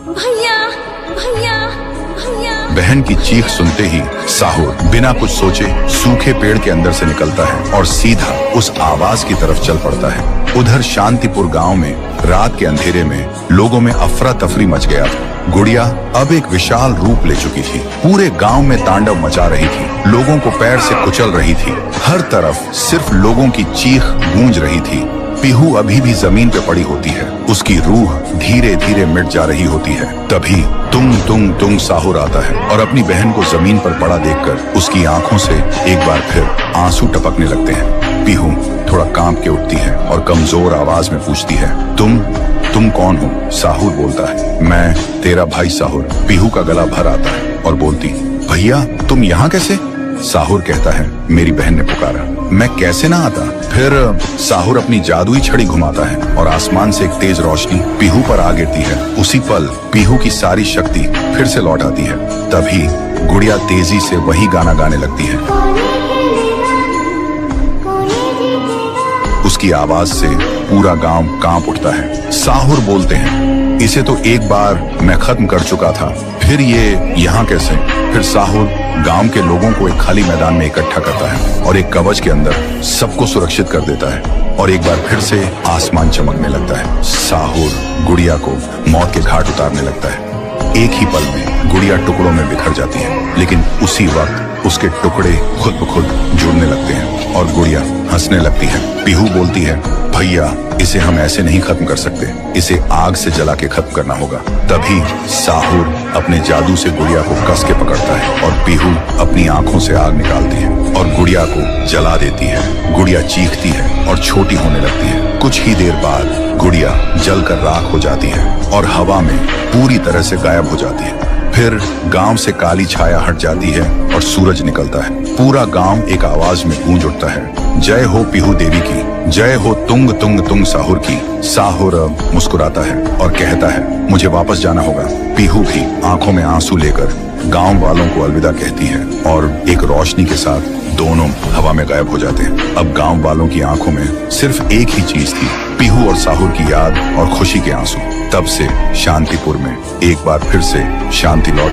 भैया भैया भैया। बहन की चीख सुनते ही साहुर बिना कुछ सोचे सूखे पेड़ के अंदर से निकलता है और सीधा उस आवाज की तरफ चल पड़ता है। उधर शांतिपुर गांव में रात के अंधेरे में लोगों में अफरा तफरी मच गया था। गुड़िया अब एक विशाल रूप ले चुकी थी, पूरे गांव में तांडव मचा रही थी, लोगों को पैर से कुचल रही थी। हर तरफ सिर्फ लोगों की चीख गूंज रही थी। पीहू अभी भी जमीन पे पड़ी होती है, उसकी रूह धीरे धीरे मिट जा रही होती है। तभी तुंग तुंग तुंग साहुर आता है और अपनी बहन को जमीन पर पड़ा देखकर उसकी आंखों से एक बार फिर आंसू टपकने लगते हैं। पीहू थोड़ा कांप के उठती है और कमजोर आवाज में पूछती है, तुम कौन हो? साहुर बोलता है, मैं तेरा भाई साहुर। पीहू का गला भर आता है और बोलती, भैया तुम यहाँ कैसे? साहुर कहता है, मेरी बहन ने पुकारा, मैं कैसे ना आता। फिर साहुर अपनी जादुई छड़ी घुमाता है और आसमान से एक तेज रोशनी पीहू पर आ गिरती है। उसी पल पीहू की सारी शक्ति फिर से लौट आती है। तभी गुड़िया तेजी से वही गाना गाने लगती है। उसकी आवाज से पूरा गांव कांप उठता है। साहुर बोलते हैं, इसे तो एक बार मैं खत्म कर चुका था, फिर ये यहाँ कैसे? फिर साहुर गांव के लोगों को एक खाली मैदान में इकट्ठा करता है और एक कवच के अंदर सबको सुरक्षित कर देता है और एक बार फिर से आसमान चमकने लगता है। साहुर गुड़िया को मौत के घाट उतारने लगता है। एक ही पल में गुड़िया टुकड़ों में बिखर जाती है, लेकिन उसी वक्त उसके टुकड़े खुद ब खुद जुड़ने लगते हैं और गुड़िया हंसने लगती है। पीहू बोलती है, भैया इसे हम ऐसे नहीं खत्म कर सकते, इसे आग से जला के खत्म करना होगा। तभी साहुर अपने जादू से गुड़िया को कस के पकड़ता है और पीहू अपनी आंखों से आग निकालती है और गुड़िया को जला देती है। गुड़िया चीखती है और छोटी होने लगती है। कुछ ही देर बाद गुड़िया जलकर राख हो जाती है और हवा में पूरी तरह से गायब हो जाती है। फिर गांव से काली छाया हट जाती है और सूरज निकलता है। पूरा गांव एक आवाज में गूंज उठता है, जय हो पीहू देवी की, जय हो तुंग तुंग तुंग साहुर की। साहुर मुस्कुराता है और कहता है, मुझे वापस जाना होगा। पीहू भी आंखों में आंसू लेकर गांव वालों को अलविदा कहती है और एक रोशनी के साथ दोनों हवा में गायब हो जाते हैं। अब गांव वालों की आंखों में सिर्फ एक ही चीज थी, पीहू और साहुर की याद और खुशी के आंसू। तब से शांतिपुर में एक बार फिर से शांति लौट